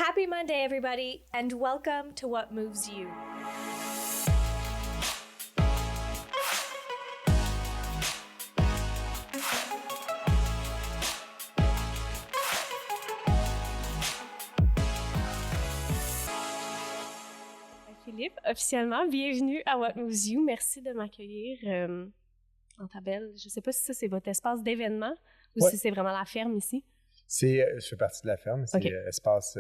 Happy Monday, everybody, and welcome to What Moves You. Philippe, officiellement, bienvenue à What Moves You. Merci de m'accueillir dans ta belle. Je ne sais pas si ça, c'est votre espace d'événement ou si c'est vraiment la ferme ici. Je fais partie de la ferme. C'est espace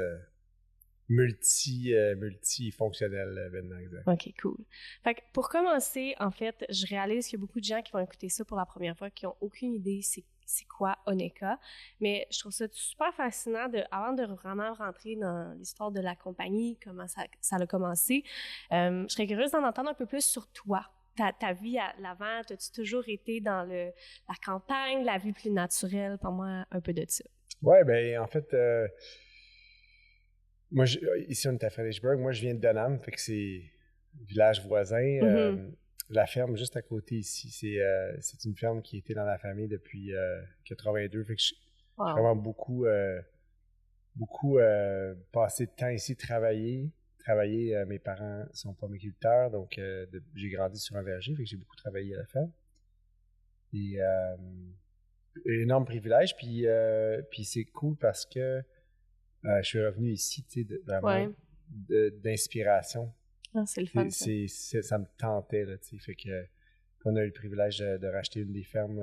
multifonctionnel événement, exact. OK, cool. Fait que pour commencer, en fait, je réalise qu'il y a beaucoup de gens qui vont écouter ça pour la première fois qui n'ont aucune idée c'est quoi Oneka. Mais je trouve ça super fascinant avant de vraiment rentrer dans l'histoire de la compagnie, comment ça a commencé. Je serais curieuse d'en entendre un peu plus sur toi. Ta vie à l'avant, as-tu toujours été dans la campagne, la vie plus naturelle? Parle-moi un peu de ça. Ouais, ben en fait, moi, ici on est à Fredericksburg. Moi, je viens de Dunham, fait que c'est un village voisin. Mm-hmm. La ferme juste à côté ici, c'est une ferme qui était dans la famille depuis 82. Fait que j'ai vraiment beaucoup passé de temps ici, travailler. Mes parents sont pomiculteurs, donc j'ai grandi sur un verger, fait que j'ai beaucoup travaillé à la ferme. Et énorme privilège, puis c'est cool parce que je suis revenu ici, tu sais, vraiment d'inspiration. Ah, c'est le fun, ça. Ça me tentait, là, tu sais, fait que on a eu le privilège de racheter une des fermes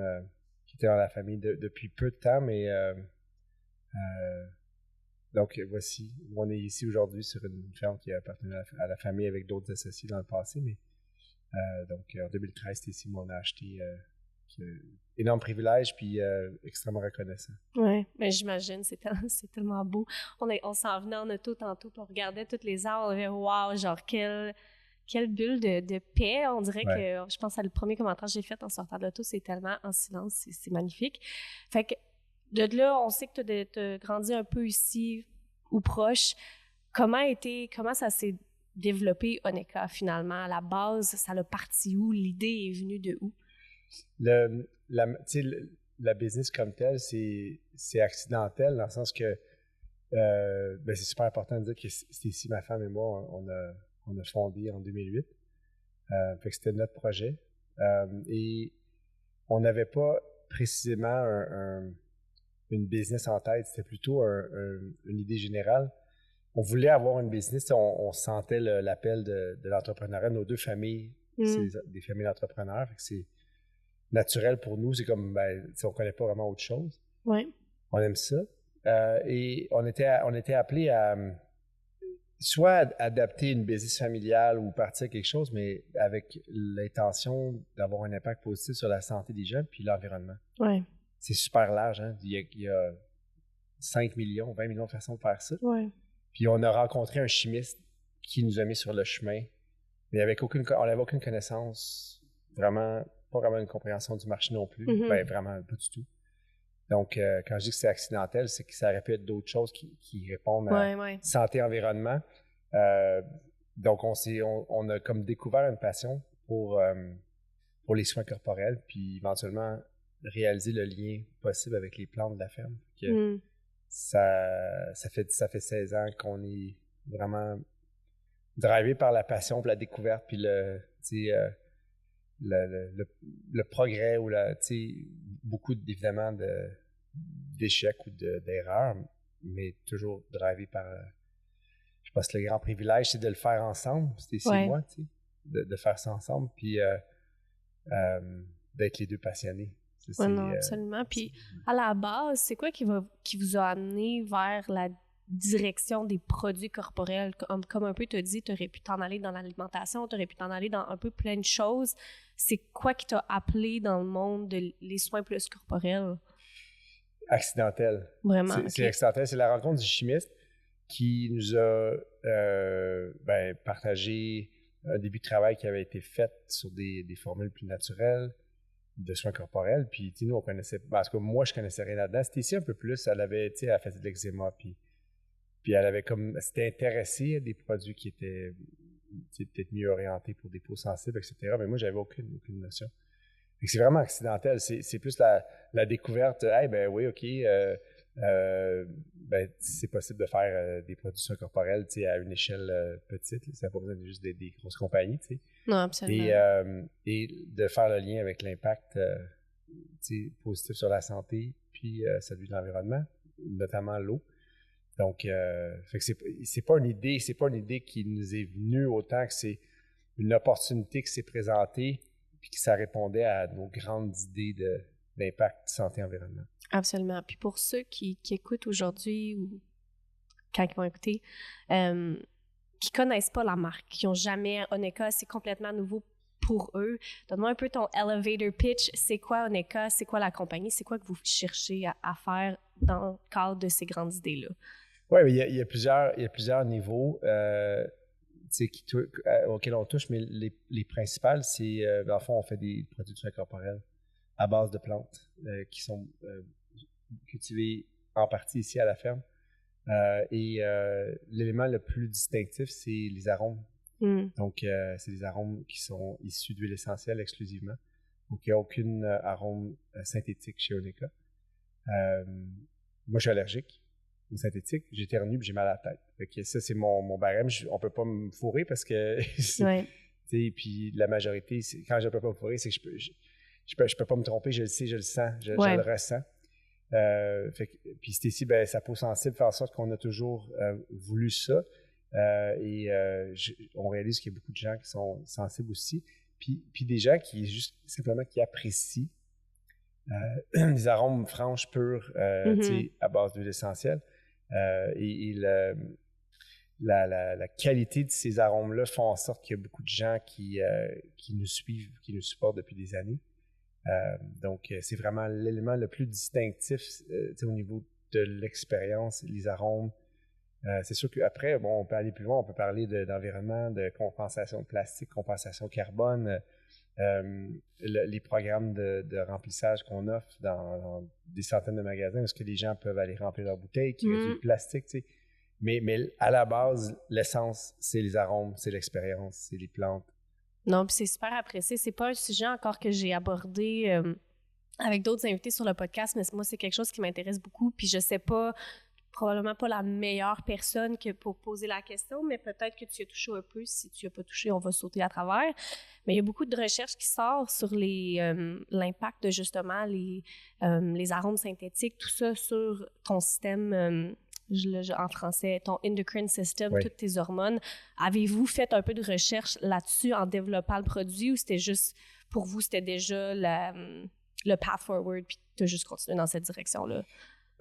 qui était dans la famille depuis peu de temps, mais donc voici, on est ici aujourd'hui sur une ferme qui appartenait à la famille avec d'autres associés dans le passé, mais donc en 2013, c'est ici où on a acheté. Énorme privilège, puis extrêmement reconnaissant. Oui, mais j'imagine, c'est tellement beau. On s'en venait en auto tantôt, puis on regardait tous les arbres, on avait « wow », genre quelle bulle de paix. On dirait que, je pense à le premier commentaire que j'ai fait en sortant de l'auto, c'est tellement en silence, c'est magnifique. Fait que de là, on sait que tu as grandi un peu ici ou proche. Comment ça s'est développé, Oneka, finalement? À la base, ça a parti où? L'idée est venue de où? La business comme telle, c'est accidentel dans le sens que c'est super important de dire que c'était ici, ma femme et moi, on a fondé en 2008. Fait que c'était notre projet. Et on n'avait pas précisément une business en tête, c'était plutôt une idée générale. On voulait avoir une business, on sentait l'appel de l'entrepreneuriat. Nos deux familles, c'est des familles d'entrepreneurs, fait que c'est naturel pour nous, c'est comme, on connaît pas vraiment autre chose. Oui. On aime ça. Et on était appelés à soit adapter une business familiale ou partir quelque chose, mais avec l'intention d'avoir un impact positif sur la santé des gens puis l'environnement. Oui. C'est super large, hein? Il y a 5 millions, 20 millions de façons de faire ça. Oui. Puis on a rencontré un chimiste qui nous a mis sur le chemin, mais on n'avait aucune connaissance, vraiment, pas vraiment une compréhension du marché non plus. Mm-hmm. Vraiment pas du tout. Donc, quand je dis que c'est accidentel, c'est que ça aurait pu être d'autres choses qui répondent à santé, environnement. Donc, on a comme découvert une passion pour les soins corporels, puis éventuellement réaliser le lien possible avec les plantes de la ferme. Ça fait 16 ans qu'on est vraiment drivé par la passion pour la découverte, puis le progrès ou beaucoup évidemment d'échecs ou d'erreurs, mais toujours drivé par je pense que le grand privilège c'est de le faire ensemble, c'est moi, de faire ça ensemble, puis d'être les deux passionnés. Non, absolument. Puis à la base, c'est quoi qui vous a amené vers la direction des produits corporels? Comme un peu tu as dit, tu aurais pu t'en aller dans l'alimentation, tu aurais pu t'en aller dans un peu plein de choses. C'est quoi qui t'a appelé dans le monde des soins plus corporels? Accidentel. Vraiment? C'est accidentel. C'est la rencontre du chimiste qui nous a partagé un début de travail qui avait été fait sur des formules plus naturelles de soins corporels. Puis, nous, on connaissait... Parce que moi, je connaissais rien là-dedans. C'était ici un peu plus. Elle faisait de l'eczéma, puis elle avait comme... S'était intéressée à des produits qui étaient peut-être mieux orientés pour des peaux sensibles, etc. Mais moi, j'avais aucune notion. Fait que c'est vraiment accidentel. C'est plus la découverte. Oui, OK. c'est possible de faire des produits corporels à une échelle petite. Ça n'a pas besoin de juste des grosses compagnies. Non, absolument. Et de faire le lien avec l'impact positif sur la santé puis celui de l'environnement, notamment l'eau. Donc, fait que c'est pas une idée qui nous est venue autant que c'est une opportunité qui s'est présentée puis que ça répondait à nos grandes idées d'impact santé-environnement. Absolument. Puis pour ceux qui écoutent aujourd'hui ou quand ils vont écouter, qui connaissent pas la marque, qui n'ont jamais Oneka, c'est complètement nouveau pour eux. Donne-moi un peu ton elevator pitch. C'est quoi Oneka? C'est quoi la compagnie? C'est quoi que vous cherchez à faire dans le cadre de ces grandes idées-là? Oui, il y a plusieurs niveaux auxquels on touche, mais les principales, c'est, dans le fond, on fait des produits de soins corporels à base de plantes qui sont cultivées en partie ici à la ferme. Et l'élément le plus distinctif, c'est les arômes. Donc, c'est des arômes qui sont issus d'huile essentielle exclusivement. Donc, il n'y a aucune arôme synthétique chez Oneka. Moi, je suis allergique au synthétique. J'éternue et j'ai mal à la tête. Fait que ça, c'est mon barème. On ne peut pas me fourrer parce que... Puis la majorité, quand je ne peux pas me fourrer, c'est que je peux pas me tromper. Je le sais, je le sens, je le ressens. Puis c'est ici, sa peau sensible fait en sorte qu'on a toujours voulu ça. On réalise qu'il y a beaucoup de gens qui sont sensibles aussi. Puis des gens qui juste simplement qui apprécient les arômes franches, purs, à base d'huile essentielle. La qualité de ces arômes-là font en sorte qu'il y a beaucoup de gens qui nous suivent, qui nous supportent depuis des années. Donc, c'est vraiment l'élément le plus distinctif au niveau de l'expérience, les arômes. C'est sûr qu'après, on peut aller plus loin, on peut parler d'environnement, de compensation de plastique, compensation carbone, les programmes de remplissage qu'on offre dans des centaines de magasins, où est-ce que les gens peuvent aller remplir leurs bouteilles, qui réduisent le plastique, tu sais. Mais à la base, l'essence, c'est les arômes, c'est l'expérience, c'est les plantes. Non, puis c'est super apprécié. C'est pas un sujet encore que j'ai abordé avec d'autres invités sur le podcast, mais moi, c'est quelque chose qui m'intéresse beaucoup. Puis je sais pas, probablement pas la meilleure personne que pour poser la question, mais peut-être que tu y as touché un peu. Si tu n'y as pas touché, on va sauter à travers. Mais il y a beaucoup de recherches qui sortent sur l'impact de justement les arômes synthétiques, tout ça sur ton système... en français, ton endocrine system, toutes tes hormones. Avez-vous fait un peu de recherche là-dessus en développant le produit ou c'était juste, pour vous, c'était déjà le path forward puis tu as juste continué dans cette direction-là?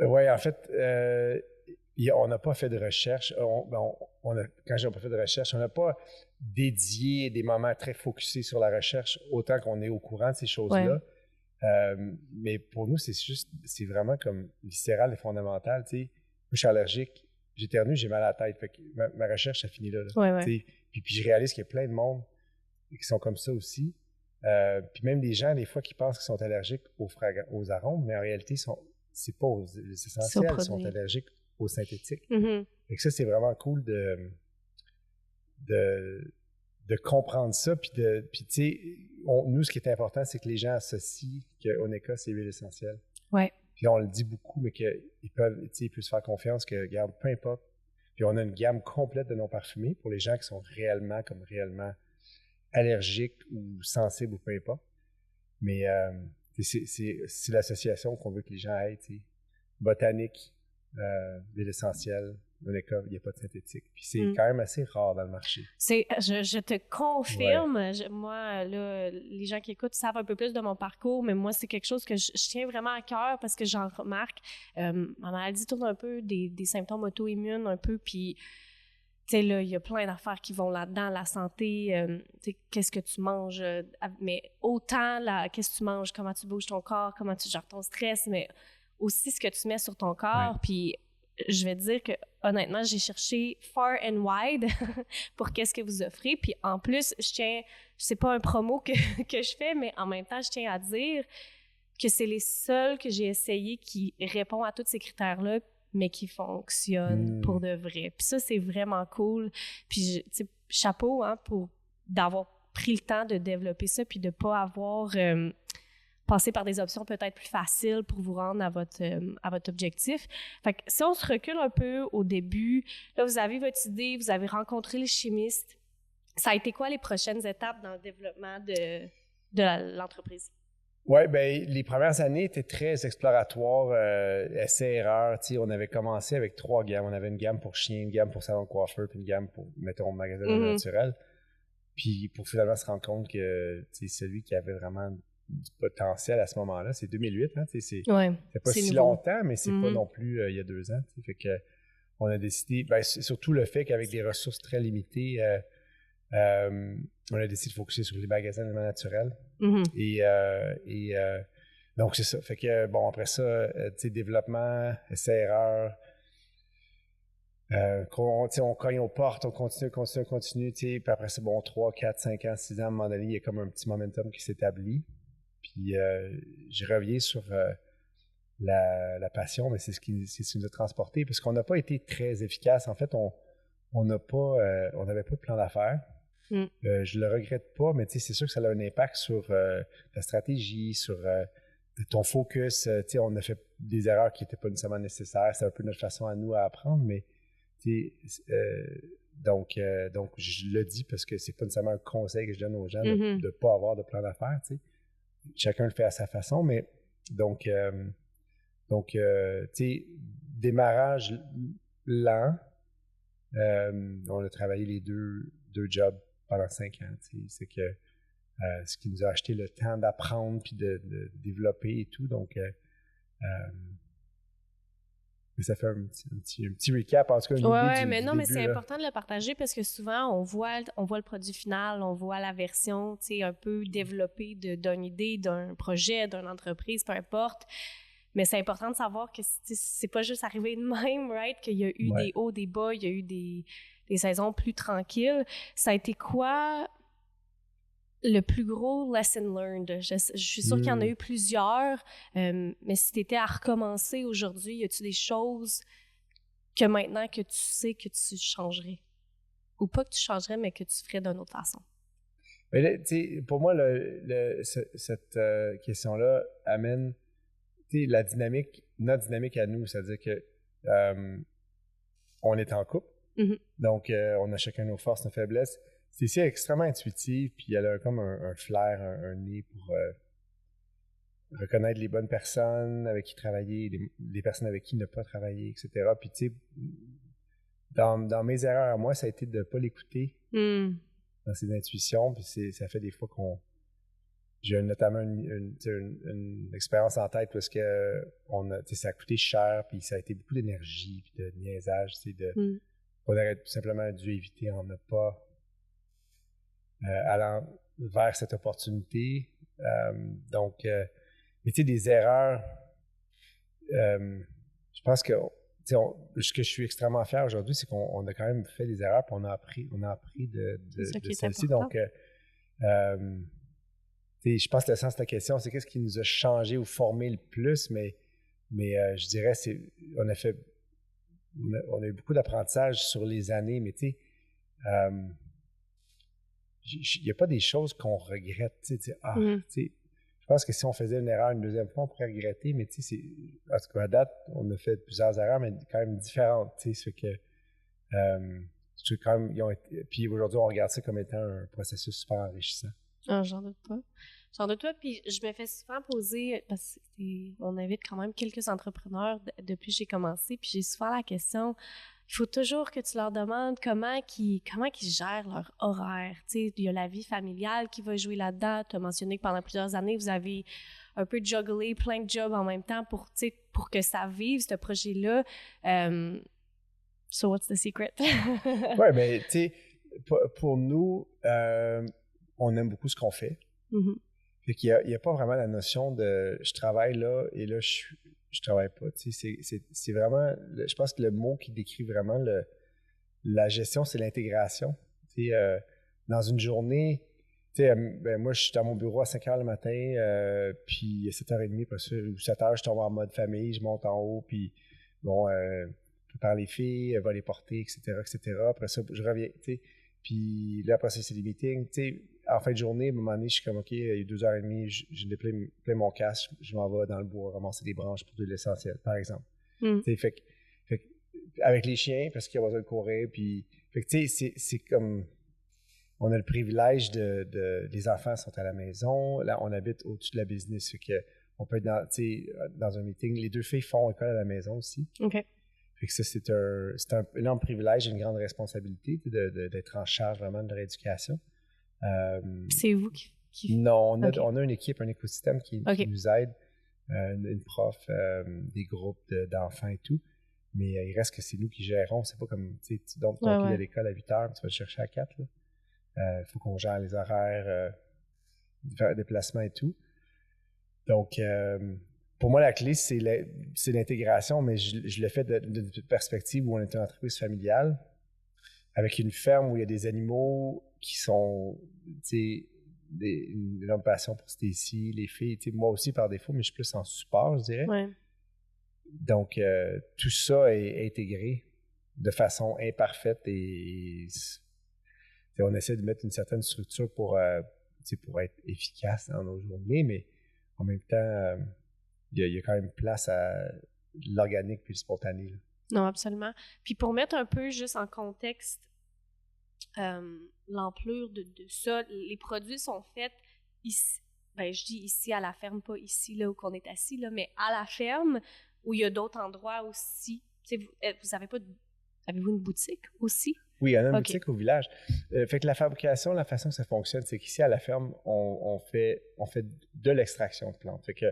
Oui, en fait, on n'a pas fait de recherche. Quand je n'ai pas fait de recherche, on n'a pas dédié des moments très focusés sur la recherche autant qu'on est au courant de ces choses-là. Mais pour nous, c'est vraiment comme viscéral et fondamental, tu sais. Moi, je suis allergique, j'éternue, j'ai mal à la tête. Fait que ma recherche, ça finit là. Puis je réalise qu'il y a plein de monde qui sont comme ça aussi. Puis même des gens, des fois, qui pensent qu'ils sont allergiques aux arômes, mais en réalité, c'est pas aux essentiels, ils sont allergiques aux synthétiques. Fait que ça, c'est vraiment cool de comprendre ça. Puis tu sais, nous, ce qui est important, c'est que les gens associent que Oneka, c'est l'huile essentielle. Puis on le dit beaucoup, mais qu'ils peuvent se faire confiance que, regarde, peu importe. Puis on a une gamme complète de non-parfumés pour les gens qui sont réellement allergiques ou sensibles ou peu importe. Mais c'est l'association qu'on veut que les gens aient, botanique, l'huile essentielle, Oneka, il n'y a pas de synthétique. Puis c'est quand même assez rare dans le marché. Je te confirme, moi, là, les gens qui écoutent savent un peu plus de mon parcours, mais moi, c'est quelque chose que je tiens vraiment à cœur parce que j'en remarque. Ma maladie tourne un peu des symptômes auto-immunes un peu, puis tu sais, là, il y a plein d'affaires qui vont là-dedans, la santé, tu sais, qu'est-ce que tu manges, mais autant, qu'est-ce que tu manges, comment tu bouges ton corps, comment tu gères ton stress, mais aussi ce que tu mets sur ton corps, puis je vais te dire que honnêtement, j'ai cherché far and wide pour qu'est-ce que vous offrez. Puis en plus, c'est pas un promo que je fais, mais en même temps, je tiens à dire que c'est les seuls que j'ai essayés qui répondent à tous ces critères-là, mais qui fonctionnent pour de vrai. Puis ça, c'est vraiment cool. Puis, tu sais, chapeau, hein, d'avoir pris le temps de développer ça, puis de pas avoir... passer par des options peut-être plus faciles pour vous rendre à votre objectif. Fait que si on se recule un peu au début, là, vous avez votre idée, vous avez rencontré le chimiste. Ça a été quoi les prochaines étapes dans le développement de l'entreprise? Oui, bien, les premières années étaient très exploratoires, essais-erreurs. On avait commencé avec 3 gammes. On avait une gamme pour chien, une gamme pour salon de coiffeur, puis une gamme pour, mettons, magasin naturel. Puis pour finalement se rendre compte que celui qui avait vraiment du potentiel à ce moment-là, c'est 2008. Hein, c'est pas si nouveau. Longtemps, mais c'est pas non plus il y a 2 ans. Fait que on a décidé, surtout le fait qu'avec des ressources très limitées, on a décidé de focuser sur les magasins d'aliments naturels. Et donc, c'est ça. Fait que, bon, après ça, développement, essai-erreur. On cogne aux portes, on continue. Puis après ça, bon, 3, 4, 5 ans, 6 ans, à un moment donné, il y a comme un petit momentum qui s'établit. Puis je reviens sur la passion, mais c'est ce qui nous a transportés, parce qu'on n'a pas été très efficace. En fait, on n'avait pas de plan d'affaires. Je le regrette pas, mais c'est sûr que ça a un impact sur ta stratégie, sur ton focus. On a fait des erreurs qui n'étaient pas nécessairement nécessaires. C'est un peu notre façon à nous à apprendre, mais donc je le dis parce que c'est pas nécessairement un conseil que je donne aux gens de ne pas avoir de plan d'affaires. Chacun le fait à sa façon, mais donc démarrage lent. On a travaillé les deux jobs pendant 5 ans. C'est que ce qui nous a acheté le temps d'apprendre puis de développer et tout. Donc, ça fait un petit recap. En tout cas, oui, mais non, mais c'est important de le partager parce que souvent, on voit le produit final, on voit la version un peu développée d'une idée, d'un projet, d'une entreprise, peu importe. Mais c'est important de savoir que c'est pas juste arrivé de même, right? Qu'il y a eu des hauts, des bas, il y a eu des saisons plus tranquilles. Ça a été quoi le plus gros lesson learned? Je suis sûre qu'il y en a eu plusieurs, mais si tu étais à recommencer aujourd'hui, y a-tu des choses que maintenant que tu sais que tu changerais? Ou pas que tu changerais, mais que tu ferais d'une autre façon? Mais là, pour moi, cette question-là amène notre dynamique à nous, c'est-à-dire que on est en couple, donc on a chacun nos forces, nos faiblesses. Stécie est extrêmement intuitive, puis elle a comme un flair, un nez pour reconnaître les bonnes personnes avec qui travailler, les personnes avec qui ne pas travailler, etc. Puis tu sais, dans mes erreurs à moi, ça a été de ne pas l'écouter dans ses intuitions, puis ça fait des fois j'ai notamment une expérience en tête parce que ça a coûté cher, puis ça a été beaucoup d'énergie, puis de niaisage, on aurait tout simplement dû éviter en ne pas allant vers cette opportunité. Mais tu sais, des erreurs, je pense que ce que je suis extrêmement fier aujourd'hui, c'est qu'on a quand même fait des erreurs, puis on a appris de celles-ci. Donc, je pense que le sens de ta question, c'est qu'est-ce qui nous a changé ou formé le plus, mais je dirais, on a eu beaucoup d'apprentissage sur les années, mais tu sais, il n'y a pas des choses qu'on regrette. Je pense que si on faisait une erreur une deuxième fois, on pourrait regretter, mais en tout cas, à date, on a fait plusieurs erreurs, mais quand même différentes. Quand même, puis aujourd'hui, on regarde ça comme étant un processus super enrichissant. Ah, j'en doute pas. Puis je me fais souvent poser, parce qu'on invite quand même quelques entrepreneurs depuis que j'ai commencé, puis j'ai souvent la question, il faut toujours que tu leur demandes comment ils gèrent leur horaire. Tu sais, il y a la vie familiale qui va jouer là-dedans. Tu as mentionné que pendant plusieurs années, vous avez un peu jugglé plein de jobs en même temps pour que ça vive, ce projet-là. So, what's the secret? Oui, mais tu sais, pour nous, on aime beaucoup ce qu'on fait. Fait qu'il n'y a pas vraiment la notion de je travaille là et là je travaille pas. C'est vraiment, je pense que le mot qui décrit vraiment la gestion, c'est l'intégration. Dans une journée, moi je suis à mon bureau à 5h le matin, puis à 7h30, ou 7h, je tombe en mode famille, je monte en haut, puis bon, je prépare les filles, va les porter, etc. Après ça, je reviens, puis là, après ça, c'est des meetings, en fin de journée, à un moment donné, je suis comme, OK, il est 2h30, je déplie mon casque, je m'en vais dans le bois ramasser des branches pour de l'essentiel, par exemple. Fait que, avec les chiens, parce qu'il y a besoin de courir, puis, fait que, tu sais, c'est comme, on a le privilège les enfants sont à la maison, là, on habite au-dessus de la business, fait que, on peut être dans un meeting. Les 2 filles font école à la maison aussi. OK. Fait que ça, c'est un énorme privilège et une grande responsabilité d'être en charge vraiment de leur éducation. C'est vous qui... Non, on a une équipe, un écosystème qui nous aide, une prof, des groupes d'enfants et tout. Mais il reste que c'est nous qui gérons. C'est pas comme, tu donnes ton kid à l'école à 8h, tu vas le chercher à 4. Il faut qu'on gère les horaires, faire déplacements et tout. Donc, pour moi, la clé, c'est l'intégration, mais je le fais d'une perspective où on est une entreprise familiale, avec une ferme où il y a des animaux qui sont, tu sais, une énorme passion pour Stacy, les filles, tu sais, moi aussi par défaut, mais je suis plus en support, je dirais. Ouais. Donc, tout ça est intégré de façon imparfaite et on essaie de mettre une certaine structure pour être efficace dans nos journées, mais en même temps, il y a quand même place à l'organique puis le spontané. Là. Non, absolument. Puis pour mettre un peu juste en contexte l'ampleur de ça, les produits sont faits ici, ben je dis ici à la ferme, pas ici là où on est assis, là, mais à la ferme où il y a d'autres endroits aussi. Vous avez-vous une boutique aussi? Oui, il y en a une boutique au village. Fait que la fabrication, la façon que ça fonctionne, c'est qu'ici à la ferme, on fait de l'extraction de plantes. Fait que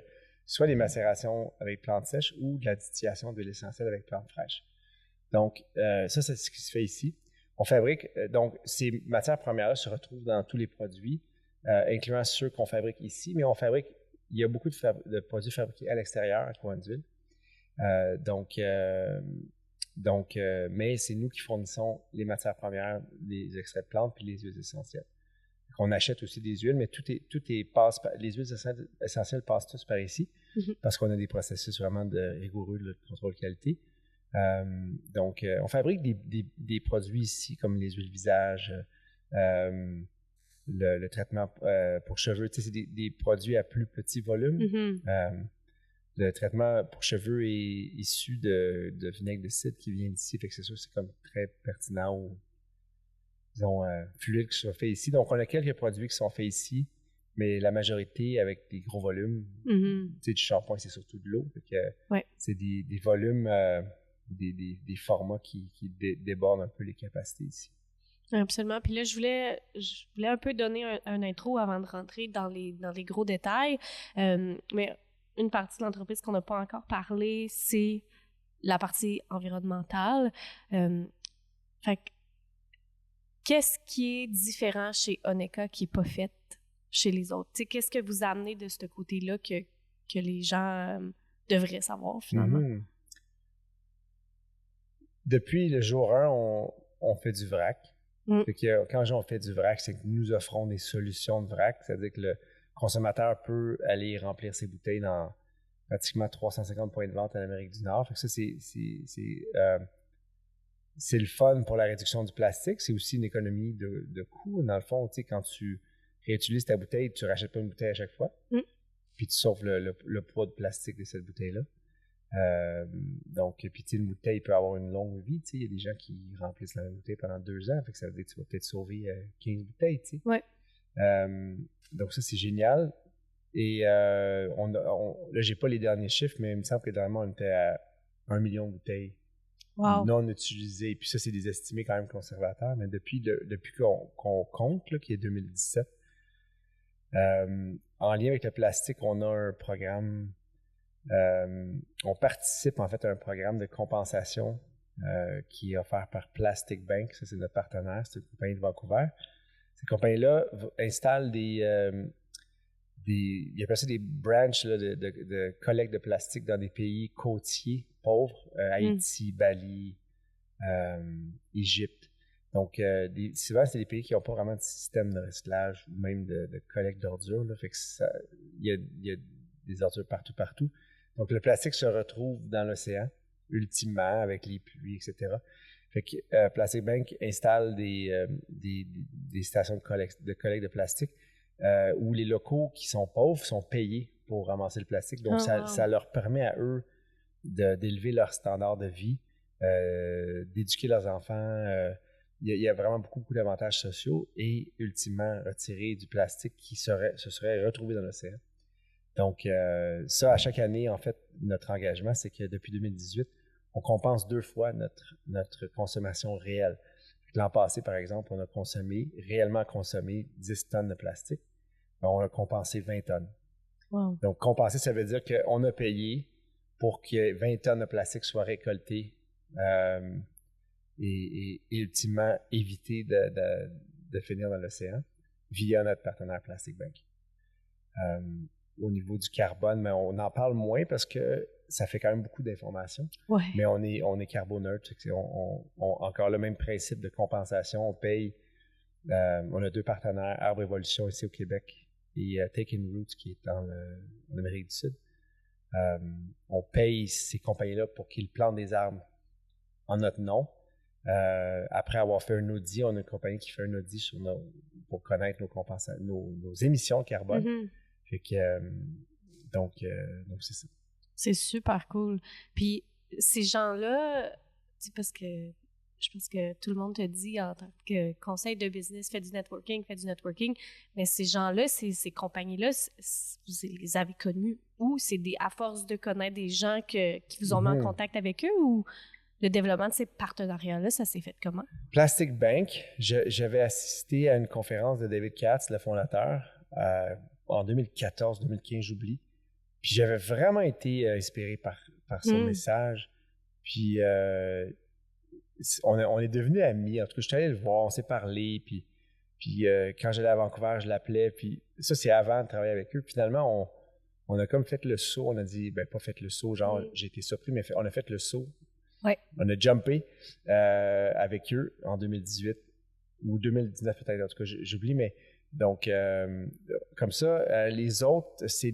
soit des macérations avec plantes sèches ou de la distillation de l'essentiel avec plantes fraîches. Donc, ça, c'est ce qui se fait ici. On fabrique, donc, ces matières premières-là se retrouvent dans tous les produits, incluant ceux qu'on fabrique ici, mais il y a beaucoup de produits fabriqués à l'extérieur, à Cowansville. Mais c'est nous qui fournissons les matières premières, les extraits de plantes puis les huiles essentielles. On achète aussi des huiles, mais les huiles essentielles passent tous par ici parce qu'on a des processus vraiment rigoureux de contrôle qualité. On fabrique des produits ici comme les huiles visage, le traitement pour cheveux. Tu sais, c'est des produits à plus petit volume. Le traitement pour cheveux est issu de vinaigre de cidre qui vient d'ici. Fait que c'est sûr c'est comme très pertinent ou, disons, fluide qui soit fait ici. Donc, on a quelques produits qui sont faits ici, mais la majorité avec des gros volumes. Tu sais, du shampoing, c'est surtout de l'eau. Fait que c'est des volumes, des formats qui débordent un peu les capacités ici. Absolument. Puis là, je voulais un peu donner un intro avant de rentrer dans les gros détails. Mais une partie de l'entreprise qu'on n'a pas encore parlé, c'est la partie environnementale. Fait que, qu'est-ce qui est différent chez Oneka qui n'est pas fait chez les autres? T'sais, qu'est-ce que vous amenez de ce côté-là que les gens devraient savoir, finalement? Depuis le jour 1, on fait du vrac. Fait que, quand on fait du vrac, c'est que nous offrons des solutions de vrac, c'est-à-dire que le consommateur peut aller remplir ses bouteilles dans pratiquement 350 points de vente en Amérique du Nord. Fait que ça, c'est le fun pour la réduction du plastique. C'est aussi une économie de coût. Dans le fond, tu sais, quand tu réutilises ta bouteille, tu ne rachètes pas une bouteille à chaque fois. Puis tu sauves le poids de plastique de cette bouteille-là. Donc, puis tu sais, une bouteille peut avoir une longue vie. Tu sais, il y a des gens qui remplissent la même bouteille pendant 2 ans. Fait que ça veut dire que tu vas peut-être sauver 15 bouteilles, tu sais. Ouais. Donc ça, c'est génial. Et là, j'ai pas les derniers chiffres, mais il me semble que dernièrement, on était à 1 million de bouteilles non utilisées. Puis ça, c'est des estimés quand même conservateurs. Mais depuis qu'on compte, là, qui est 2017, en lien avec le plastique, on a un programme. On participe en fait à un programme de compensation qui est offert par Plastic Bank. Ça, c'est notre partenaire. C'est une compagnie de Vancouver. Cette compagnie-là installe ils appellent ça des branches là, de collecte de plastique dans des pays côtiers pauvres, Haïti, Bali, Égypte. Donc, souvent, c'est des pays qui n'ont pas vraiment de système de recyclage ou même de collecte d'ordures. Là, fait que il y a des ordures partout. Donc, le plastique se retrouve dans l'océan, ultimement, avec les pluies, etc. Fait que Plastic Bank installe des stations de collecte de plastique où les locaux qui sont pauvres sont payés pour ramasser le plastique. Donc, ça leur permet à eux d'élever leur standard de vie, d'éduquer leurs enfants. Il y a vraiment beaucoup d'avantages sociaux et ultimement retirer du plastique qui se serait retrouvé dans l'océan. Donc, ça, à chaque année, en fait, notre engagement, c'est que depuis 2018, on compense 2 fois notre consommation réelle. L'an passé, par exemple, on a réellement consommé 10 tonnes de plastique. On a compensé 20 tonnes. Wow. Donc, compenser, ça veut dire qu'on a payé pour que 20 tonnes de plastique soient récoltées et ultimement éviter de finir dans l'océan via notre partenaire Plastic Bank. Au niveau du carbone, mais on en parle moins parce que ça fait quand même beaucoup d'informations. Ouais. Mais on est carboneutre. On encore le même principe de compensation. On paye. On a 2 partenaires, Arbre Évolution ici au Québec et Taking Roots qui est en Amérique du Sud. On paye ces compagnies-là pour qu'ils plantent des arbres en notre nom. Après avoir fait un audit, on a une compagnie qui fait un audit pour connaître nos émissions de carbone. Mm-hmm. Fait que, donc c'est ça. C'est super cool. Puis ces gens-là, parce que je pense que tout le monde te dit en tant que conseil de business, fais du networking, mais ces gens-là, ces compagnies-là, vous les avez connus où? C'est à force de connaître des gens qui vous ont mis en contact avec eux ou le développement de ces partenariats-là, ça s'est fait comment? Plastic Bank, j'avais assisté à une conférence de David Katz, le fondateur, en 2014-2015, j'oublie. Puis j'avais vraiment été inspiré par son message. Puis on est devenus amis. En tout cas, je suis allé le voir, on s'est parlé. Puis quand j'allais à Vancouver, je l'appelais. Puis ça, c'est avant de travailler avec eux. Finalement, on a comme fait le saut. On a dit, pas fait le saut, genre j'ai été surpris, mais on a fait le saut. Ouais. On a jumpé avec eux en 2018 ou 2019 peut-être, en tout cas, j'oublie, mais donc comme ça, les autres, c'est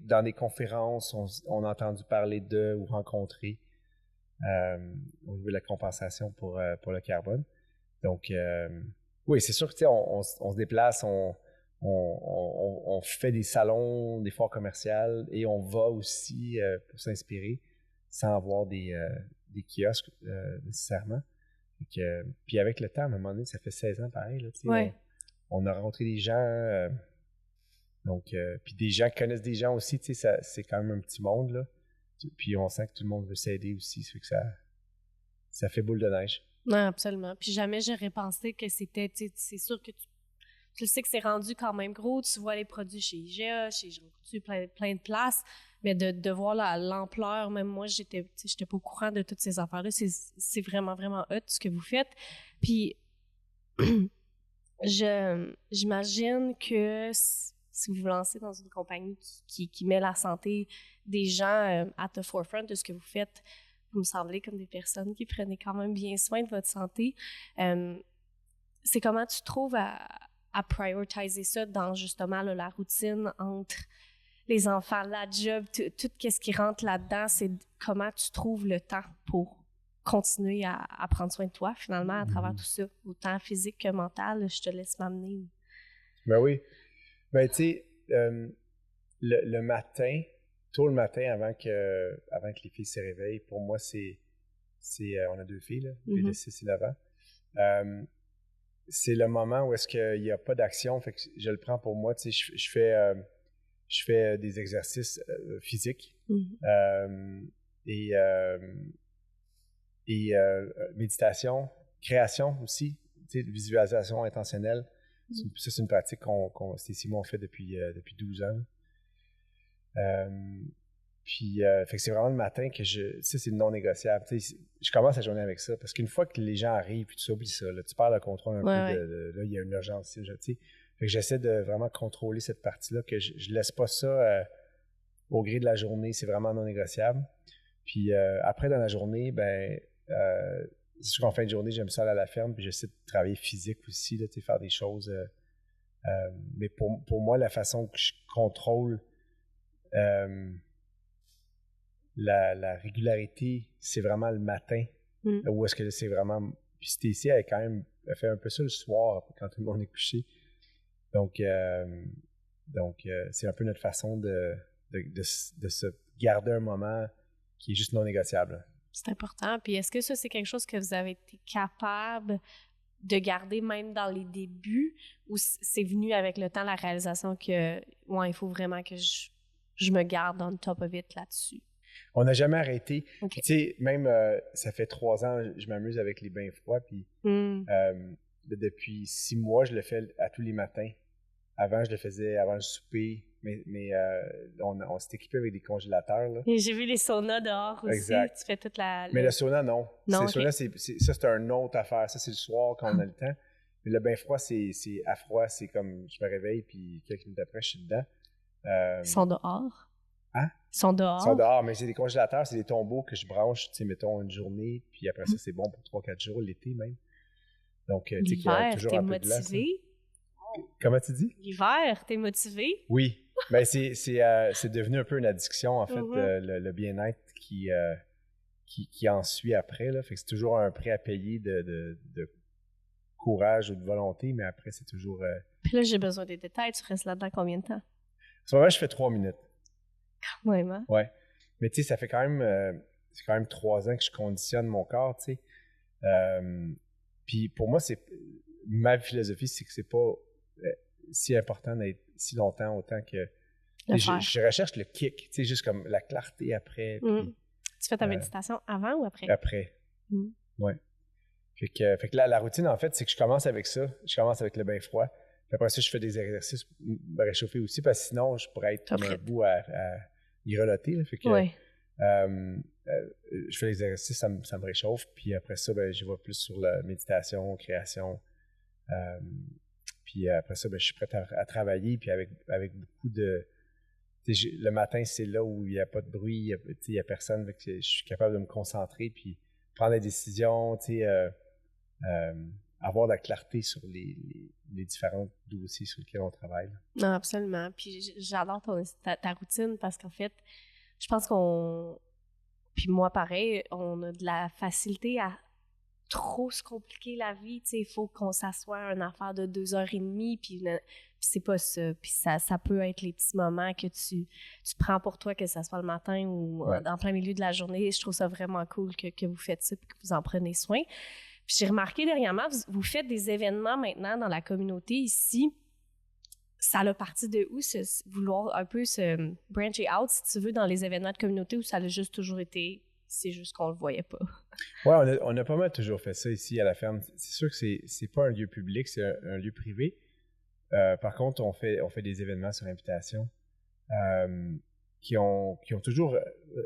dans des conférences, on a entendu parler d'eux ou rencontrés au niveau de la compensation pour le carbone. Donc, oui, c'est sûr que on se déplace, on fait des salons, des foires commerciales et on va aussi pour s'inspirer sans avoir des kiosques nécessairement. Puis avec le temps, à un moment donné, ça fait 16 ans pareil. Là, ouais. On a rencontré des gens, puis des gens qui connaissent des gens aussi, c'est quand même un petit monde. Là. Puis on sent que tout le monde veut s'aider aussi, ça fait que ça fait boule de neige. Non, absolument. Puis jamais j'aurais pensé que c'était, c'est sûr que tu sais que c'est rendu quand même gros, tu vois les produits chez IGA, chez Jean Coutu, plein de places, mais de voir l'ampleur, même moi, j'étais pas au courant de toutes ces affaires-là, c'est vraiment, vraiment hot ce que vous faites. Puis, j'imagine que si vous vous lancez dans une compagnie qui met la santé des gens at the forefront de ce que vous faites, vous me semblez comme des personnes qui prenaient quand même bien soin de votre santé. C'est comment tu trouves à prioriser ça dans justement là, la routine entre les enfants, la job, tout ce qui rentre là-dedans, c'est comment tu trouves le temps pour continuer à prendre soin de toi finalement à travers tout ça, autant physique que mental. Je te laisse m'amener. Ben oui. Ben tu sais, le matin, tôt le matin avant que les filles se réveillent, pour moi c'est on a 2 filles, là, une de 6 et 9 ans. C'est le moment où est-ce qu'il n'y a pas d'action, fait que je le prends pour moi, tu sais, je fais des exercices physiques et méditation, création aussi, tu sais, visualisation intentionnelle. Ça, c'est une pratique Stécie et moi on fait depuis 12 ans. Puis, fait que c'est vraiment le matin que ça, c'est non négociable. Tu sais, je commence la journée avec ça parce qu'une fois que les gens arrivent, puis tu oublies ça, là, tu perds le contrôle un peu là, il y a une urgence. Tu sais. Fait que j'essaie de vraiment contrôler cette partie-là, que je laisse pas ça au gré de la journée, c'est vraiment non négociable. Puis après, dans la journée, c'est sûr qu'en fin de journée, j'aime ça aller à la ferme, puis j'essaie de travailler physique aussi, là, tu sais, faire des choses. Mais pour moi, la façon que je contrôle la régularité, c'est vraiment le matin Où est-ce que c'est vraiment... Puis Stacy, elle fait un peu ça le soir, quand tout le monde est couché. Donc, c'est un peu notre façon de se garder un moment qui est juste non négociable. C'est important. Puis est-ce que ça, c'est quelque chose que vous avez été capable de garder même dans les débuts, ou c'est venu avec le temps, la réalisation que, il faut vraiment que je me garde on top of it là-dessus? On n'a jamais arrêté. Okay. Tu sais, même, ça fait 3 ans, je m'amuse avec les bains froids, puis depuis 6 mois, je le fais à tous les matins. Avant, je le faisais avant le souper, mais on s'est équipé avec des congélateurs. Là. Et j'ai vu les saunas dehors aussi. Exact. Tu fais toute la... Mais le sauna, non. Non, le sauna, ça, c'est une autre affaire. Ça, c'est le soir quand on a le temps. Mais le bain froid, c'est à froid. C'est comme, je me réveille, puis quelques minutes après, je suis dedans. Ils sont dehors? Hein? Ils sont dehors? Ils sont dehors, mais c'est des congélateurs, c'est des tombeaux que je branche, tu sais, mettons, une journée, puis après ça, c'est bon pour 3-4 jours, l'été même. Donc, tu sais, qu'il y a toujours un peu de glace. Motivé? Comment tu dis? L'hiver, t'es motivé? Oui. Ben, c'est devenu un peu une addiction, en fait, le bien-être qui en suit après. Là. Fait que c'est toujours un prix à payer de courage ou de volonté, mais après, c'est toujours... Puis là, j'ai besoin des détails. Tu restes là-dedans combien de temps? En ce moment, je fais 3 minutes. Quand même, hein? Ouais. Mais tu sais, ça fait quand même 3 ans que je conditionne mon corps, tu sais. Puis pour moi, ma philosophie, c'est que c'est pas si important d'être si longtemps, autant que... Je recherche le kick, tu sais, juste comme la clarté après. Puis, tu fais ta méditation avant ou après? Après. Ouais. Fait que la routine, en fait, c'est que je commence avec ça. Je commence avec le bain froid. Puis après ça, je fais des exercices pour me réchauffer aussi, parce que sinon, je pourrais être comme un bout à grelotter. Là. Fait que je fais les exercices, ça me réchauffe. Puis après ça, je vais plus sur la méditation, création. Puis après ça, je suis prêt à travailler. Puis avec beaucoup de... le matin, c'est là où il n'y a pas de bruit, il n'y a personne. Fait que je suis capable de me concentrer, puis prendre des décisions, avoir de la clarté sur les différents dossiers sur lesquels on travaille. Non, absolument. Puis j'adore ta routine, parce qu'en fait, je pense puis moi, pareil, on a de la facilité à trop se compliquer la vie. Tu sais, il faut qu'on s'assoie à une affaire de 2h30, puis c'est pas ça. Puis ça peut être les petits moments que tu prends pour toi, que ça soit le matin ou en plein milieu de la journée. Je trouve ça vraiment cool que vous faites ça, puis que vous en prenez soin. Puis j'ai remarqué dernièrement, vous faites des événements maintenant dans la communauté ici. Ça a parti de où, vouloir un peu se brancher out, si tu veux, dans les événements de communauté, ou ça a juste toujours été, c'est juste qu'on le voyait pas? Oui, on a pas mal toujours fait ça ici à la ferme. C'est sûr que c'est pas un lieu public, c'est un lieu privé. Par contre, on fait des événements sur invitation qui ont toujours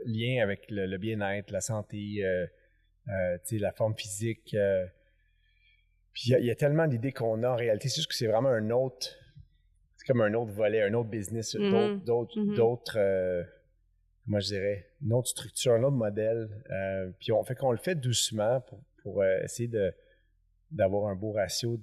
lien avec le bien-être, la santé, la forme physique. Puis il y a tellement d'idées qu'on a en réalité. C'est juste que c'est vraiment c'est comme un autre volet, un autre business, d'autres comment je dirais, une autre structure, un autre modèle. Puis on fait qu'on le fait doucement pour essayer d'avoir un beau ratio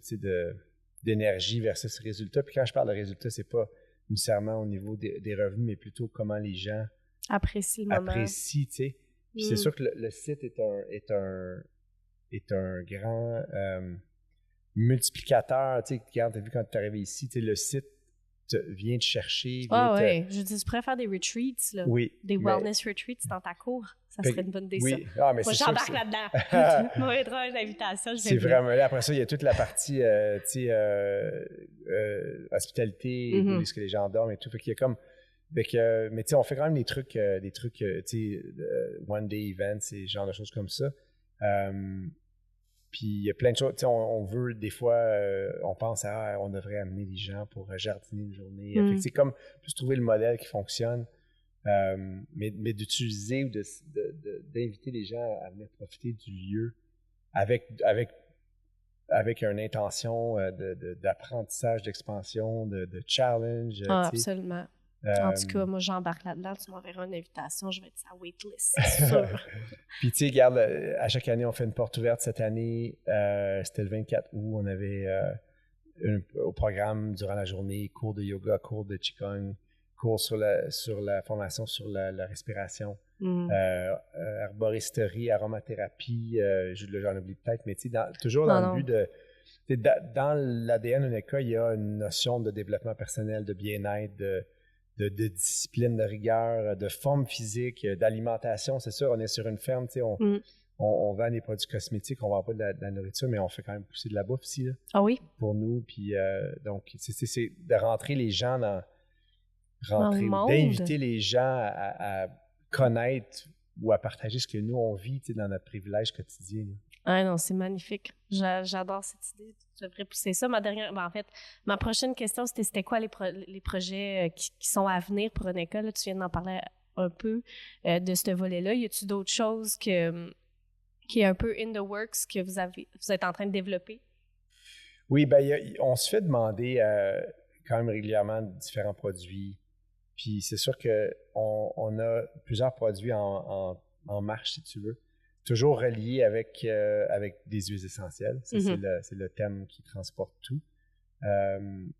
d'énergie versus résultat. Puis quand je parle de résultat, c'est pas nécessairement au niveau des revenus, mais plutôt comment les gens apprécient le moment. Apprécient, tu sais. Puis c'est sûr que le site est un grand multiplicateur. Tu sais, quand tu as vu quand tu es arrivé ici, tu sais, le site vient te chercher. Oui. Je dis, tu pourrais faire des retreats, là. Oui. Des wellness retreats dans ta cour. Ça serait une bonne idée, ça. Ah, mais moi, c'est j'embarque là-dedans. Moi, une invitation, c'est vraiment là. Après ça, il y a toute la partie, hospitalité, où est-ce que les gens dorment et tout. Fait qu'il y a comme... mais tu sais, on fait quand même des trucs tu sais, one day events, et genre de choses comme ça. Puis il y a plein de choses, tu sais, on veut des fois, on pense on devrait amener les gens pour jardiner une journée. Fait que c'est comme plus trouver le modèle qui fonctionne, mais d'utiliser ou d'inviter les gens à venir profiter du lieu avec une intention d'apprentissage, d'expansion, de challenge. Absolument. En tout cas, moi, j'embarque là-dedans. Tu m'enverras une invitation, je vais être sur la waitlist, c'est sûr. Puis, tu sais, regarde, à chaque année, on fait une porte ouverte. Cette année, c'était le 24 août. On avait au programme, durant la journée, cours de yoga, cours de qigong, cours sur la formation sur la respiration, herboristerie, aromathérapie, j'en oublie peut-être, mais toujours dans le but de... Dans l'ADN UNECA, il y a une notion de développement personnel, de bien-être, de discipline, de rigueur, de forme physique, d'alimentation. C'est sûr, on est sur une ferme, on vend des produits cosmétiques, on ne vend pas de la nourriture, mais on fait quand même pousser de la bouffe ici. Là, ah oui? pour nous. Puis, donc, c'est de rentrer les gens d'inviter les gens à connaître ou à partager ce que nous, on vit dans notre privilège quotidien. Là. Ah non, c'est magnifique. J'adore cette idée. Tu devrais pousser ça. En fait, ma prochaine question, c'était quoi les projets qui sont à venir pour UNECA? Là, tu viens d'en parler un peu de ce volet-là. Y a-t-il d'autres choses qui est un peu in the works que vous êtes en train de développer? Oui, on se fait demander quand même régulièrement différents produits. Puis c'est sûr qu'on a plusieurs produits en marche, si tu veux. Toujours relié avec des huiles essentielles. Ça, c'est le thème qui transporte tout.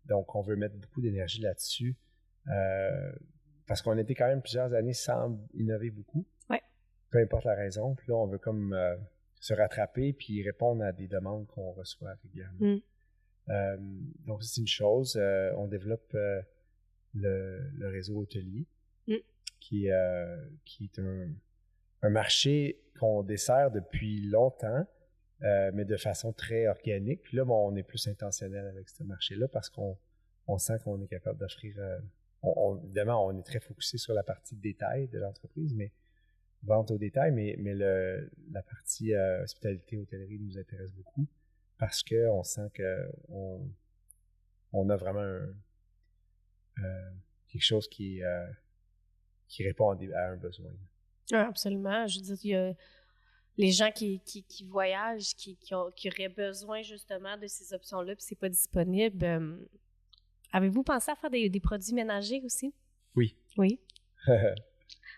Donc, on veut mettre beaucoup d'énergie là-dessus parce qu'on était quand même plusieurs années sans innover beaucoup. Ouais. Peu importe la raison. Puis là, on veut comme se rattraper puis répondre à des demandes qu'on reçoit régulièrement. Donc, c'est une chose. On développe le réseau hôtelier qui est un marché qu'on dessert depuis longtemps, mais de façon très organique. Puis là, on est plus intentionnel avec ce marché-là parce qu'on sent qu'on est capable d'offrir... évidemment, on est très focusé sur la partie détail de l'entreprise, mais vente au détail, mais la partie hospitalité, hôtellerie nous intéresse beaucoup parce qu'on sent qu'on a vraiment quelque chose qui répond à un besoin. Oui, absolument. Je veux dire, il y a les gens qui voyagent, qui auraient besoin justement de ces options-là, puis c'est pas disponible. Avez-vous pensé à faire des produits ménagers aussi? Oui. Oui.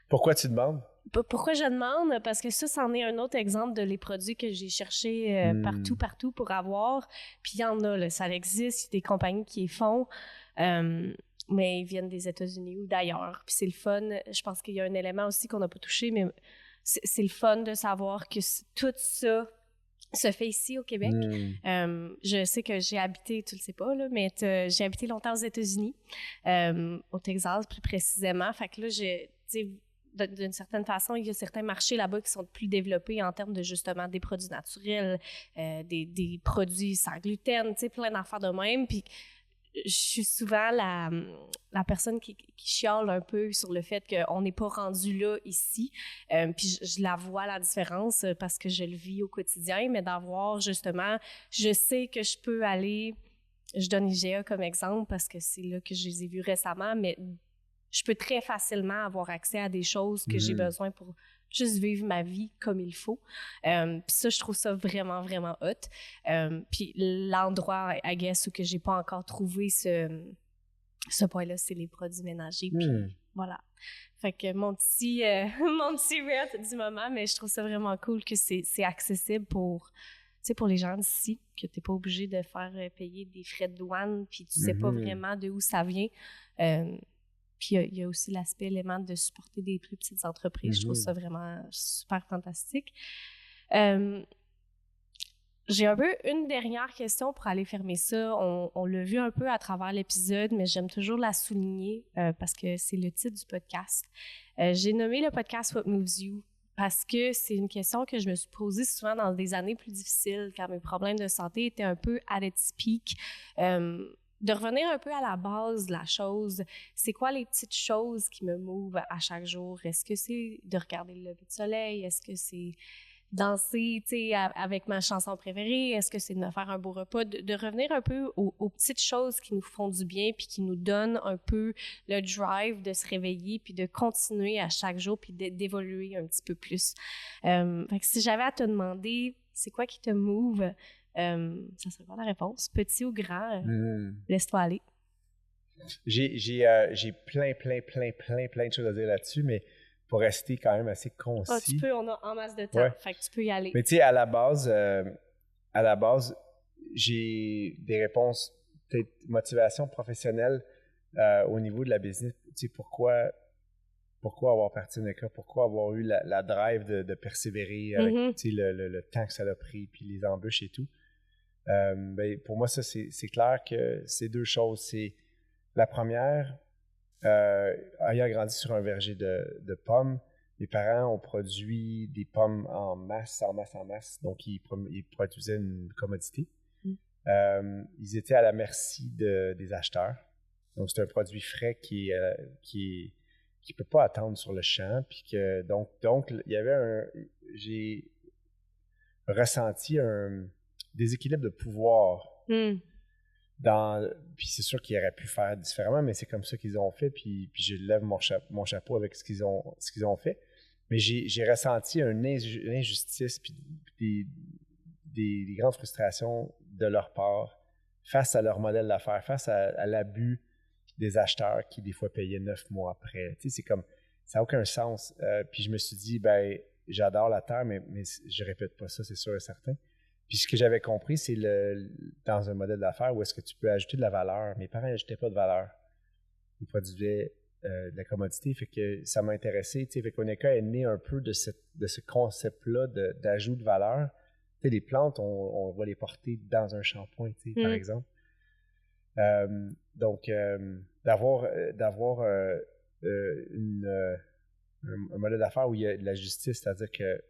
Pourquoi tu demandes? Pourquoi je demande? Parce que ça, c'en est un autre exemple de les produits que j'ai cherchés partout pour avoir. Puis il y en a, là, ça existe, il y a des compagnies qui les font. Mais ils viennent des États-Unis ou d'ailleurs. Puis c'est le fun. Je pense qu'il y a un élément aussi qu'on n'a pas touché, mais c'est le fun de savoir que tout ça se fait ici au Québec. Je sais que j'ai habité, tu le sais pas, là, mais j'ai habité longtemps aux États-Unis, au Texas plus précisément. Fait que là, d'une certaine façon, il y a certains marchés là-bas qui sont plus développés en termes de justement des produits naturels, des produits sans gluten, tu sais, plein d'affaires de même. Puis je suis souvent la personne qui chiale un peu sur le fait qu'on n'est pas rendu là ici. Puis je la vois, la différence, parce que je le vis au quotidien, mais d'avoir justement, je sais que je peux aller, je donne IGA comme exemple parce que c'est là que je les ai vus récemment, mais je peux très facilement avoir accès à des choses que j'ai besoin pour juste vivre ma vie comme il faut. Puis ça, je trouve ça vraiment, vraiment hot. Puis l'endroit, I guess, où que j'ai pas encore trouvé ce point-là, c'est les produits ménagers. Puis voilà. Fait que mon petit rant du moment, mais je trouve ça vraiment cool que c'est accessible pour les gens d'ici, que t'es pas obligé de faire payer des frais de douane, puis tu sais pas vraiment de où ça vient. Puis il y a aussi l'aspect élément de supporter des plus petites entreprises. Je trouve ça vraiment super fantastique. J'ai un peu une dernière question pour aller fermer ça. On l'a vu un peu à travers l'épisode, mais j'aime toujours la souligner parce que c'est le titre du podcast. J'ai nommé le podcast What Moves You parce que c'est une question que je me suis posée souvent dans des années plus difficiles, quand mes problèmes de santé étaient un peu at its peak. De revenir un peu à la base de la chose, c'est quoi les petites choses qui me mouvent à chaque jour? Est-ce que c'est de regarder le lever de soleil? Est-ce que c'est danser, tu sais, avec ma chanson préférée? Est-ce que c'est de me faire un beau repas? De revenir un peu aux petites choses qui nous font du bien puis qui nous donnent un peu le drive de se réveiller puis de continuer à chaque jour puis d'évoluer un petit peu plus. Fait que si j'avais à te demander, c'est quoi qui te move? Ça serait quoi la réponse? Petit ou grand? Laisse-toi aller. J'ai plein de choses à dire là-dessus, mais pour rester quand même assez concis. Ah, tu peux, on a en masse de temps, fait que tu peux y aller. Mais tu sais, à la base, j'ai des réponses, peut-être motivation professionnelle au niveau de la business. Tu sais, pourquoi avoir parti de Neka, pourquoi avoir eu la drive de persévérer avec tu sais, le temps que ça a pris, puis les embûches et tout. Ben, pour moi, ça, c'est clair que c'est deux choses. C'est la première, ayant grandi sur un verger de pommes, mes parents ont produit des pommes en masse. Donc, ils produisaient une commodité. Ils étaient à la merci des acheteurs. Donc, c'est un produit frais qui peut pas attendre sur le champ. Puis que, donc, il y avait j'ai ressenti un déséquilibre de pouvoir puis c'est sûr qu'ils auraient pu faire différemment, mais c'est comme ça qu'ils ont fait, puis je lève mon chapeau avec ce qu'ils ont fait. Mais j'ai ressenti une injustice puis des grandes frustrations de leur part face à leur modèle d'affaires, face à l'abus des acheteurs qui des fois payaient 9 mois après. Tu sais, c'est comme, ça n'a aucun sens. Puis je me suis dit, ben j'adore la terre, mais je répète pas ça, c'est sûr et certain. Puis ce que j'avais compris, c'est dans un modèle d'affaires où est-ce que tu peux ajouter de la valeur. Mes parents n'ajoutaient pas de valeur. Ils produisaient de la commodité, fait que ça m'a intéressé. Fait qu'Oneka est né un peu de ce concept-là d'ajout de valeur. Tu sais, les plantes, on va les porter dans un shampoing, par exemple. Donc, d'avoir un modèle d'affaires où il y a de la justice, c'est-à-dire que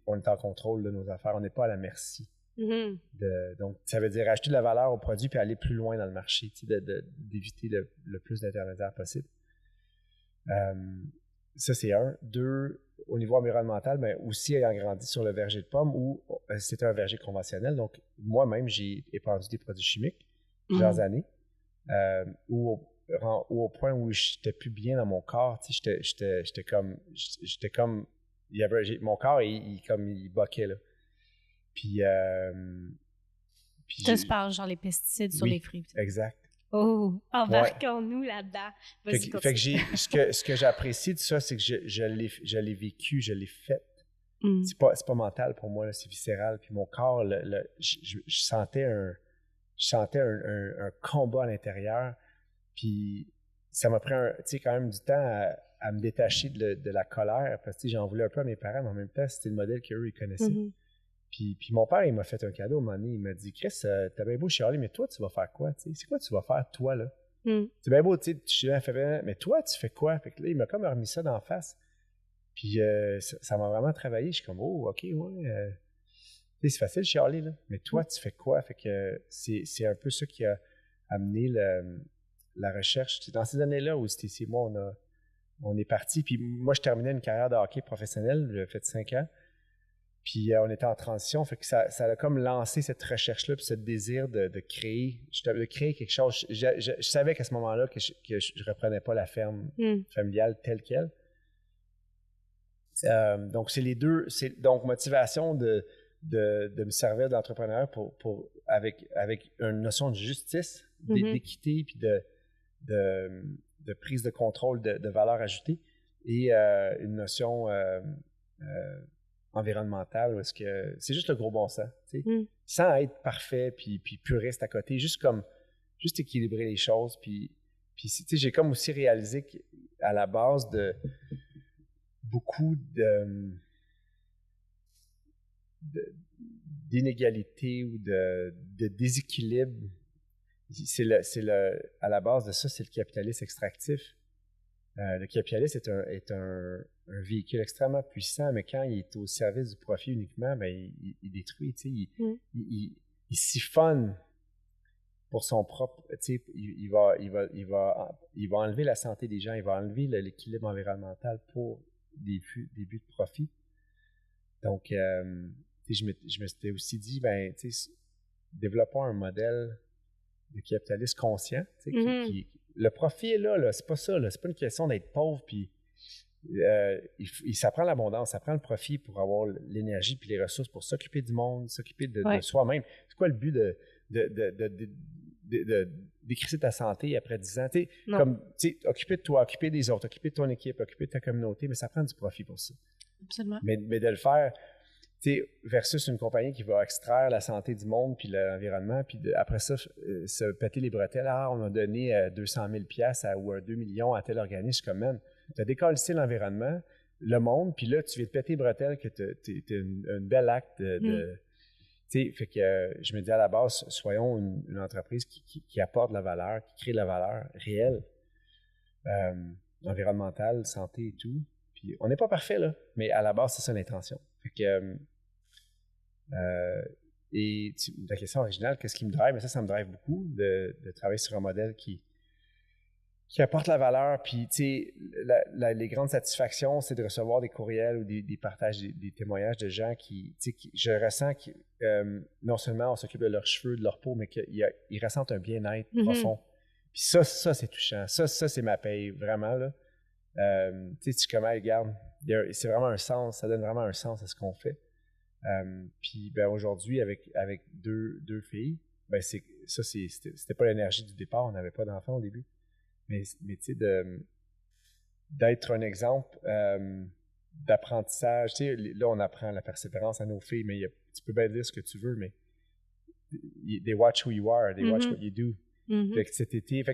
on est en contrôle de nos affaires, on n'est pas à la merci. Donc, ça veut dire acheter de la valeur au produit puis aller plus loin dans le marché, d'éviter le plus d'intermédiaires possible. Ça, c'est un. Deux, au niveau environnemental, mais aussi ayant grandi sur le verger de pommes où c'était un verger conventionnel. Donc, moi-même, j'ai épandu des produits chimiques plusieurs années, au point où j'étais plus bien dans mon corps. J'étais comme mon corps, il boquait, là. Puis ça se parle, genre les pesticides sur les fruits. Exact. Oh, embarquons-nous là-dedans. Vas-y, fait que ce que j'apprécie de ça, c'est que je l'ai vécu, je l'ai fait. C'est pas mental pour moi, là, c'est viscéral. Puis mon corps, je sentais un combat à l'intérieur. Puis ça m'a pris quand même du temps à me détacher de la colère, parce que j'en voulais un peu à mes parents, mais en même temps, c'était le modèle qu'eux, ils connaissaient. Puis mon père, il m'a fait un cadeau à un moment donné. Il m'a dit, Chris, t'as bien beau chialer, mais toi, tu vas faire quoi? T'sais? C'est quoi tu vas faire, toi, là? C'est bien beau, tu sais, mais toi, tu fais quoi? Fait que là, il m'a comme remis ça d'en face. Puis ça m'a vraiment travaillé. Je suis comme, oh, OK, ouais. C'est facile de chialer, là. Mais toi, tu fais quoi? Fait que c'est un peu ça qui a amené la recherche. Dans ces années-là où Stacy et moi, on est partis. Puis moi, je terminais une carrière de hockey professionnel. J'ai fait 5 ans. Puis on était en transition. Fait que ça a comme lancé cette recherche-là, puis ce désir de créer quelque chose. Je savais qu'à ce moment-là que je reprenais pas la ferme familiale telle qu'elle. Donc, c'est les deux. Donc, motivation de me servir d'entrepreneur avec une notion de justice, d'équité, puis de prise de contrôle de valeur ajoutée, et une notion environnementale, parce que c'est juste le gros bon sens, sans être parfait puis puriste à côté, juste équilibrer les choses. Puis j'ai comme aussi réalisé qu'à la base de beaucoup d'inégalités ou de déséquilibre, à la base de ça, c'est le capitalisme extractif. Le capitalisme est un véhicule extrêmement puissant, mais quand il est au service du profit uniquement, ben, il détruit, il siphonne pour son propre, il va enlever la santé des gens, il va enlever l'équilibre environnemental pour des buts de profit. Donc, je me suis aussi dit, ben, développons un modèle de capitaliste conscient, le profit est là, c'est pas ça, c'est pas une question d'être pauvre, puis ça prend l'abondance, ça prend le profit pour avoir l'énergie puis les ressources pour s'occuper du monde, s'occuper de soi-même. C'est quoi le but de décrisser ta santé après 10 ans? Occuper de toi, occuper des autres, occuper de ton équipe, occuper de ta communauté, mais ça prend du profit pour ça. Absolument. Mais de le faire versus une compagnie qui va extraire la santé du monde puis l'environnement, puis après ça, se péter les bretelles. Ah, on a donné 200 000 $ ou 2 millions à tel organisme. Comme même, tu as décalissé l'environnement, le monde, puis là, tu viens de péter les bretelles que tu es un bel acte de fait que je me dis à la base, soyons une entreprise qui apporte de la valeur, qui crée de la valeur réelle, environnementale, santé et tout. Puis on n'est pas parfait, là, mais à la base, c'est ça l'intention. Fait que, la question originale, qu'est-ce qui me drive? Mais ça me drive beaucoup de travailler sur un modèle qui apporte la valeur. Puis, tu sais, les grandes satisfactions, c'est de recevoir des courriels ou des partages, des témoignages de gens je ressens que non seulement on s'occupe de leurs cheveux, de leur peau, mais qu'ils ressentent un bien-être profond. Puis ça, c'est touchant. Ça, c'est ma paye, vraiment, là. Tu sais, comment, regarde, c'est vraiment un sens, ça donne vraiment un sens à ce qu'on fait. Puis, ben, aujourd'hui, avec deux filles, ben, c'était pas l'énergie du départ, on n'avait pas d'enfants au début. Mais tu sais, d'être un exemple d'apprentissage. Tu sais, là, on apprend la persévérance à nos filles, mais tu peux bien dire ce que tu veux, mais they watch who you are, they watch what you do. Fait que cet été,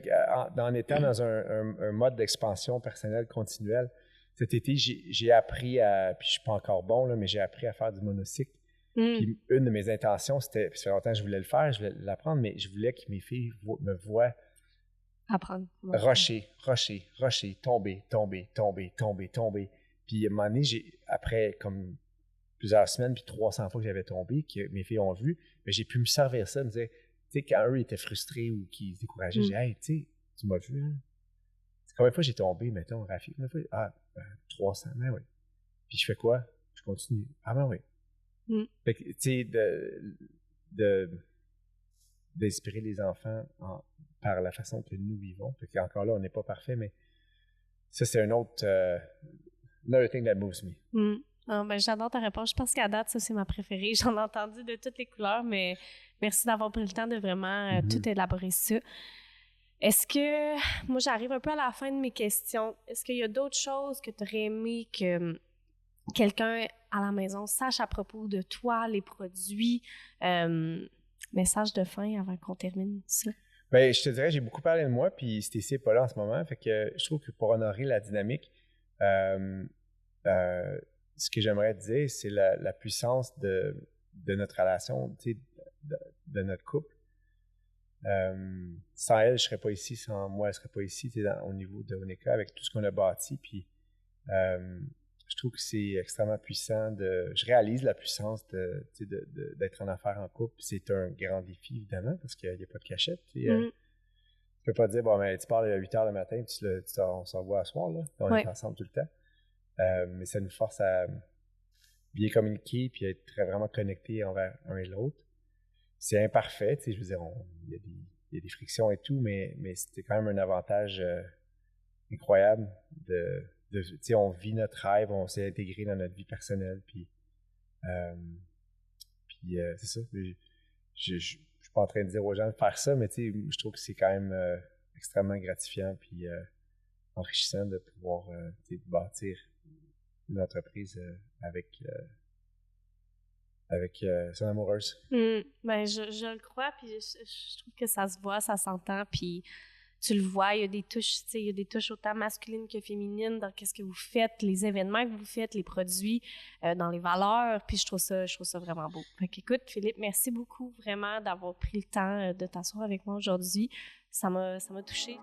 en étant dans un mode d'expansion personnelle continuelle, cet été, j'ai appris puis je suis pas encore bon, là, mais j'ai appris à faire du monocycle. Puis une de mes intentions, c'était, puis ça fait longtemps que je voulais le faire, je voulais l'apprendre, mais je voulais que mes filles me voient apprendre. Rocher, tomber. Puis à un moment donné, après comme plusieurs semaines, puis 300 fois que j'avais tombé, que mes filles ont vu, mais j'ai pu me servir ça, me dire, tu sais, quand eux étaient frustrés ou qu'ils se décourageaient, j'ai dit, hey, tu sais, tu m'as vu, hein? Combien de fois j'ai tombé, mettons, Rafi? Combien de fois? Ah, 300, ben oui. Puis je fais quoi? Je continue. Ah, ben oui. Fait que, tu sais, d'inspirer les enfants par la façon que nous vivons. Fait qu'encore là, on n'est pas parfait, mais ça, c'est un autre another thing that moves me. Ben, j'adore ta réponse. Je pense qu'à date, ça, c'est ma préférée. J'en ai entendu de toutes les couleurs, mais merci d'avoir pris le temps de vraiment tout élaborer ça. Est-ce que, moi, j'arrive un peu à la fin de mes questions. Est-ce qu'il y a d'autres choses que tu aurais aimé que quelqu'un à la maison sache à propos de toi, les produits? Message de fin avant qu'on termine ça. Ben, je te dirais, j'ai beaucoup parlé de moi, puis Stécie n'est pas là en ce moment. Fait que je trouve que pour honorer la dynamique, ce que j'aimerais te dire, c'est la puissance de notre relation, tu sais, de notre couple. Sans elle, je ne serais pas ici. Sans moi, elle ne serait pas ici, tu sais, au niveau de Onika, avec tout ce qu'on a bâti. Puis je trouve que c'est extrêmement puissant. Je réalise la puissance d'être en affaires en couple. C'est un grand défi, évidemment, parce qu'il n'y a pas de cachette. Tu ne peux pas dire, bon, ben, tu parles à 8 h le matin, on s'en voit à soir, là. On est ensemble tout le temps. Mais ça nous force à bien communiquer puis à être vraiment connectés envers un et l'autre. C'est imparfait, tu sais, je veux dire, il y a des frictions et tout, mais c'était quand même un avantage incroyable tu sais, on vit notre rêve, on s'est intégré dans notre vie personnelle, puis c'est ça. Je suis pas en train de dire aux gens de faire ça, mais tu sais, je trouve que c'est quand même extrêmement gratifiant puis enrichissant de pouvoir bâtir une entreprise avec son amoureuse. Ben, je le crois, puis je trouve que ça se voit, ça s'entend, puis tu le vois, il y a des touches, tu sais, il y a des touches autant masculines que féminines dans qu'est-ce que vous faites, les événements que vous faites, les produits, dans les valeurs, puis je trouve ça vraiment beau. Fait qu'écoute, Philippe, merci beaucoup vraiment d'avoir pris le temps de t'asseoir avec moi aujourd'hui. Ça m'a touchée.